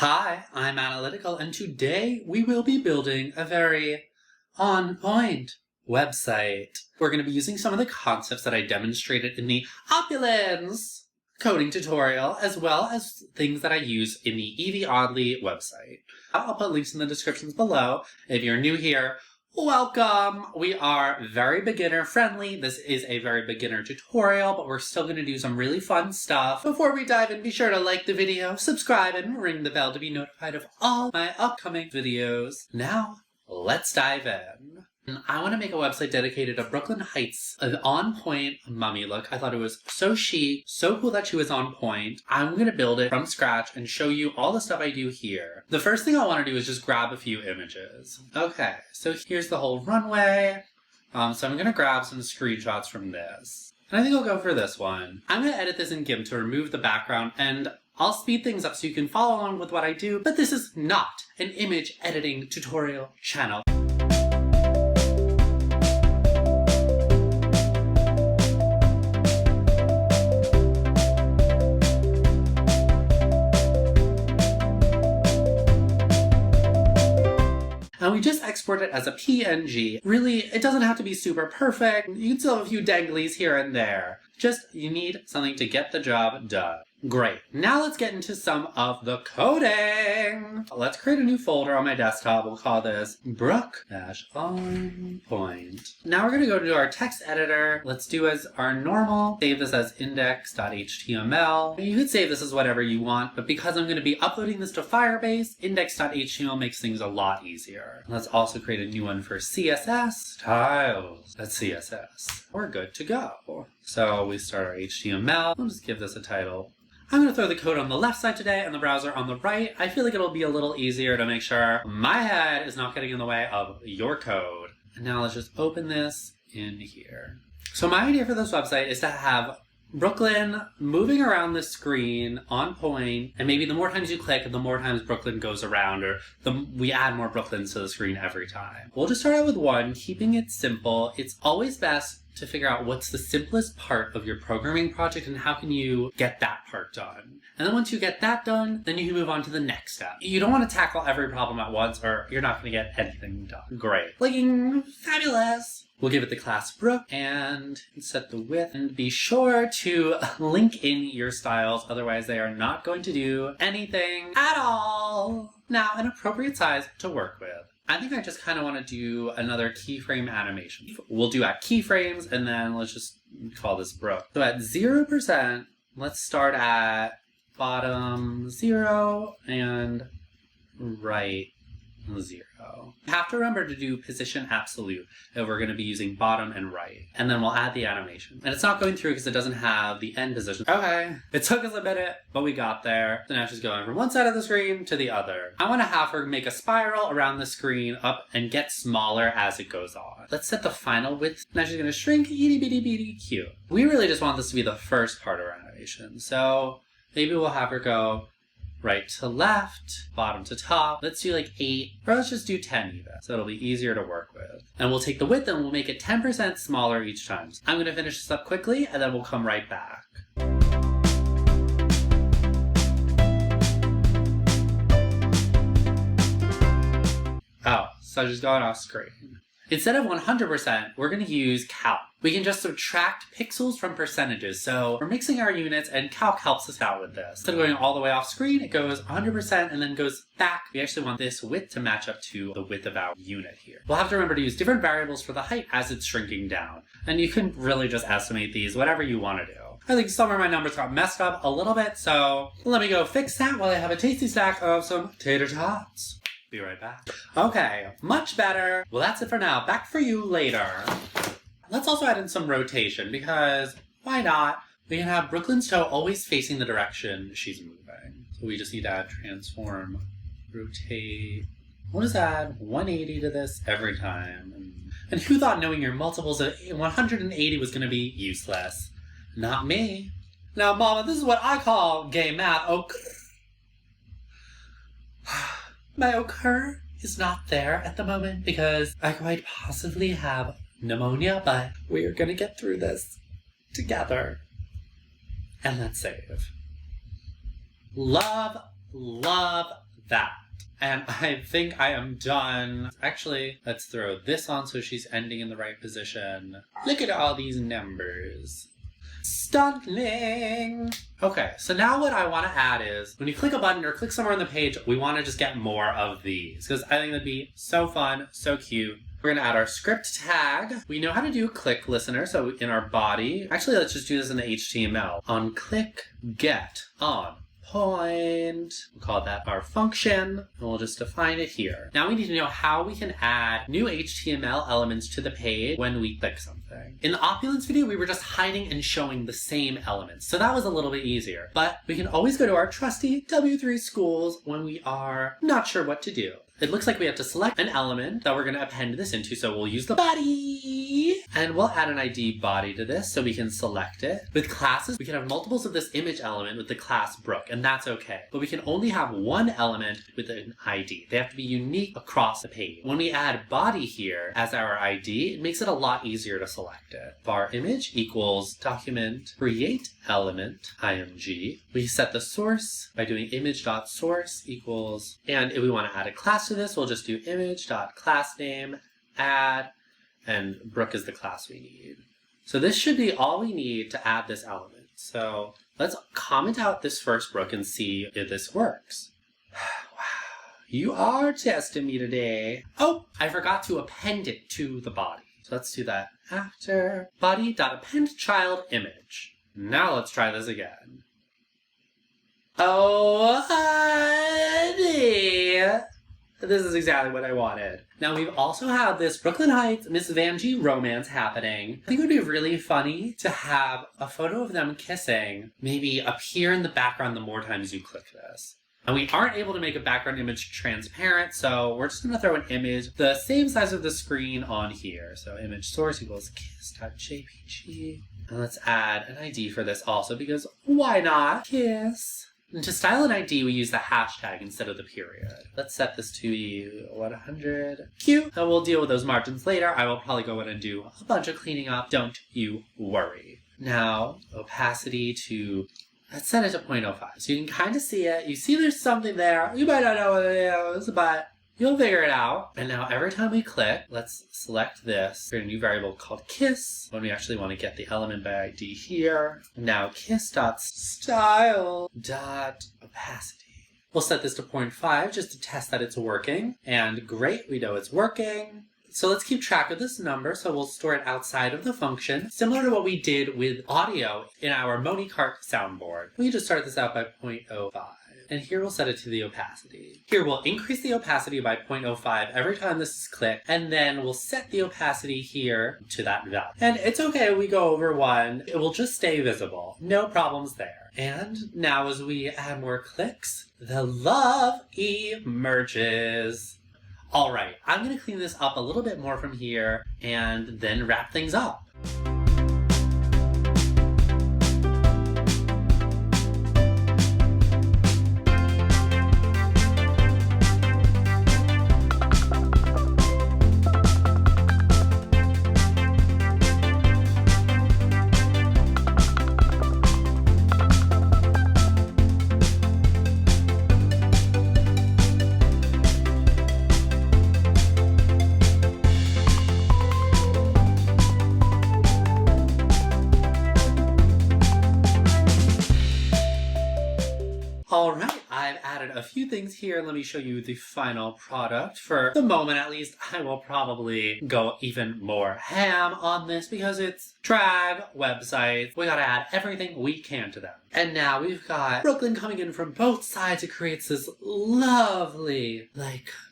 Hi, I'm Analytical, and today we will be building a very on-point website. We're going to be using some of the concepts that I demonstrated in the Opulence coding tutorial, as well as things that I use in the Evie Oddly website. I'll put links in the descriptions below. If you're new here, welcome! We are very beginner friendly. This is a very beginner tutorial, but we're still going to do some really fun stuff. Before we dive in, be sure to like the video, subscribe, and ring the bell to be notified of all my upcoming videos. Now, let's dive in. I want to make a website dedicated to Brooklyn Heights, an on-point mummy look. I thought it was so chic, so cool that she was on point. I'm going to build it from scratch and show you all the stuff I do here. The first thing I want to do is just grab a few images. Okay, so here's the whole runway. So I'm going to grab some screenshots from this. And I think I'll go for this one. I'm going to edit this in GIMP to remove the background, and I'll speed things up so you can follow along with what I do, but this is not an image editing tutorial channel. And we just export it as a PNG. Really, it doesn't have to be super perfect. You can still have a few danglies here and there. Just, you need something to get the job done. Great. Now let's get into some of the coding. Let's create a new folder on my desktop. We'll call this Brooke-on-point. Now we're going to go to our text editor. Let's do as our normal. Save this as index.html. You could save this as whatever you want, but because I'm going to be uploading this to Firebase, index.html makes things a lot easier. Let's also create a new one for CSS. Styles. That's CSS. We're good to go. So we start our HTML. I'll just give this a title. I'm going to throw the code on the left side today and the browser on the right. I feel like it'll be a little easier to make sure my head is not getting in the way of your code. And now let's just open this in here. So my idea for this website is to have Brooke Lynn moving around the screen on point, and maybe the more times you click, the more times Brooke Lynn goes around, or we add more Brooke Lynn to the screen every time. We'll just start out with one, keeping it simple. It's always best to figure out what's the simplest part of your programming project and how can you get that part done. And then once you get that done, then you can move on to the next step. You don't want to tackle every problem at once or you're not going to get anything done. Great. Looking fabulous. We'll give it the class Brooke and set the width, and be sure to link in your styles, otherwise they are not going to do anything at all. Now, an appropriate size to work with. I think I just kind of want to do another keyframe animation. We'll do at keyframes, and then let's just call this Brooke. So at 0%, let's start at bottom 0 and right 0. You have to remember to do position absolute if we're going to be using bottom and right. And then we'll add the animation. And it's not going through because it doesn't have the end position. Okay, it took us a minute, but we got there. So now she's going from one side of the screen to the other. I want to have her make a spiral around the screen up and get smaller as it goes on. Let's set the final width. Now she's going to shrink, itty bitty bitty cute. We really just want this to be the first part of our animation. So maybe we'll have her go right to left, bottom to top. Let's do like 8, or let's just do 10 even, so it'll be easier to work with. And we'll take the width and we'll make it 10% smaller each time. So I'm going to finish this up quickly, and then we'll come right back. Oh, so just going off screen. Instead of 100%, we're going to use calc. We can just subtract pixels from percentages. So we're mixing our units, and calc helps us out with this. Instead of going all the way off screen, it goes 100% and then goes back. We actually want this width to match up to the width of our unit here. We'll have to remember to use different variables for the height as it's shrinking down. And you can really just estimate these, whatever you want to do. I think some of my numbers got messed up a little bit, so let me go fix that while I have a tasty snack of some tater tots. Be right back. Okay, much better. Well, that's it for now. Back for you later. Let's also add in some rotation, because why not? We can have Brooke Lynn's toe always facing the direction she's moving. So we just need to add transform, rotate. We'll just add 180 to this every time. And who thought knowing your multiples of 180 was going to be useless? Not me. Now, Mama, this is what I call gay math. My occur is not there at the moment because I quite possibly have pneumonia, but we are going to get through this together. And let's save. Love, love that. And I think I am done. Actually, let's throw this on so she's ending in the right position. Look at all these numbers. Stunning! Okay, so now what I want to add is, when you click a button or click somewhere on the page, we want to just get more of these, because I think that'd be so fun, so cute. We're going to add our script tag. We know how to do click listener, so in our body. Actually, let's just do this in the HTML. On click get on point. We'll call that our function, and we'll just define it here. Now we need to know how we can add new HTML elements to the page when we click something. In the opulence video, we were just hiding and showing the same elements, so that was a little bit easier. But we can always go to our trusty W3 schools when we are not sure what to do. It looks like we have to select an element that we're going to append this into, so we'll use the body. And we'll add an ID body to this so we can select it. With classes, we can have multiples of this image element with the class Brooke, and that's okay. But we can only have one element with an ID. They have to be unique across the page. When we add body here as our ID, it makes it a lot easier to select it. Var image equals document create element img. We set the source by doing image.source equals, and if we want to add a class to this, we'll just do image.classname add, and Brooke is the class we need. So this should be all we need to add this element. So let's comment out this first Brooke and see if this works. Wow, you are testing me today. Oh, I forgot to append it to the body. So let's do that after body.append child image. Now let's try this again. Oh, honey. This is exactly what I wanted. Now we've also had this Brooklyn Heights Miss Vanjie romance happening. I think it would be really funny to have a photo of them kissing maybe appear in the background the more times you click this. And we aren't able to make a background image transparent, so we're just gonna throw an image the same size of the screen on here. So image source equals kiss.jpg. And let's add an ID for this also, because why not? Kiss. And to style an ID, we use the hashtag instead of the period. Let's set this to 100. Cute. And we'll deal with those margins later. I will probably go in and do a bunch of cleaning up. Don't you worry. Now, opacity to, let's set it to 0.05. So you can kind of see it. You see there's something there. You might not know what it is, but you'll figure it out. And now every time we click, let's select this. Create a new variable called kiss when we actually want to get the element by ID here. Now kiss.style.opacity. We'll set this to 0.5 just to test that it's working. And great, we know it's working. So let's keep track of this number, so we'll store it outside of the function, similar to what we did with audio in our MoniCart soundboard. We just start this out by 0.05. And here we'll set it to the opacity. Here we'll increase the opacity by 0.05 every time this is clicked, and then we'll set the opacity here to that value. And it's okay if we go over 1, it will just stay visible. No problems there. And now as we add more clicks, the love emerges. All right, I'm gonna clean this up a little bit more from here and then wrap things up. Alright, I've added a few things here. Let me show you the final product. For the moment at least, I will probably go even more ham on this because it's drag websites. We gotta add everything we can to them. And now we've got Brooke Lynn coming in from both sides. It creates this lovely,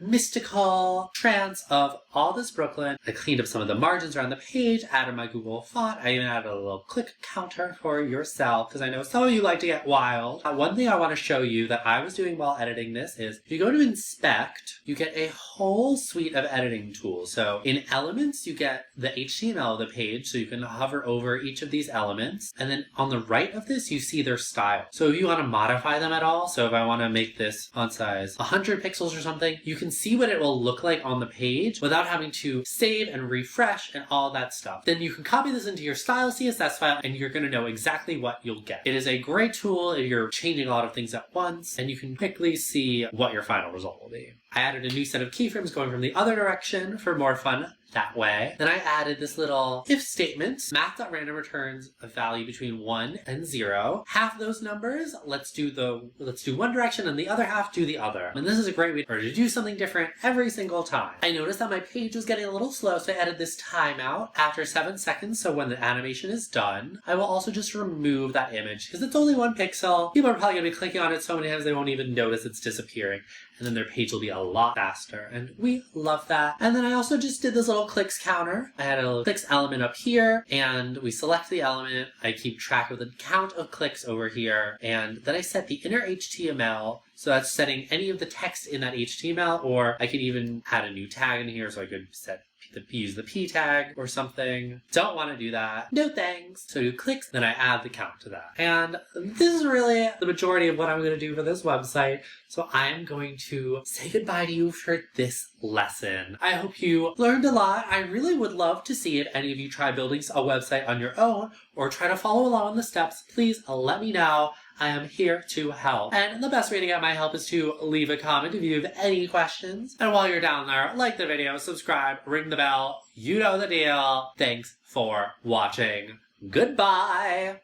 mystical trance of all this Brooke Lynn. I cleaned up some of the margins around the page, added my Google font. I even added a little click counter for yourself because I know some of you like to get wild. One thing I want to show you that I was doing while editing this is if you go to inspect, you get a whole suite of editing tools. So in elements, you get the HTML of the page, so you can hover over each of these elements. And then on the right of this, you see see their style. So if you want to modify them at all, so if I want to make this font size 100 pixels or something, you can see what it will look like on the page without having to save and refresh and all that stuff. Then you can copy this into your style CSS file and you're going to know exactly what you'll get. It is a great tool if you're changing a lot of things at once, and you can quickly see what your final result will be. I added a new set of keyframes going from the other direction for more fun that way. Then I added this little if statement. Math.random returns a value between 1 and 0. Half those numbers, let's do one direction, and the other half do the other. And this is a great way to do something different every single time. I noticed that my page was getting a little slow, so I added this timeout after 7 seconds, so when the animation is done, I will also just remove that image, because it's only 1 pixel. People are probably going to be clicking on it so many times they won't even notice it's disappearing, and then their page will be a lot faster, and we love that. And then I also just did this little clicks counter. I had a little clicks element up here, and we select the element. I keep track of the count of clicks over here, and then I set the inner HTML. So that's setting any of the text in that HTML, or I could even add a new tag in here, so I could use the P tag or something. Don't want to do that. No thanks. So do clicks, then I add the count to that. And this is really the majority of what I'm going to do for this website. So I am going to say goodbye to you for this lesson. I hope you learned a lot. I really would love to see if any of you try building a website on your own or try to follow along the steps. Please let me know. I am here to help. And the best way to get my help is to leave a comment if you have any questions. And while you're down there, like the video, subscribe, ring the bell. You know the deal. Thanks for watching. Goodbye.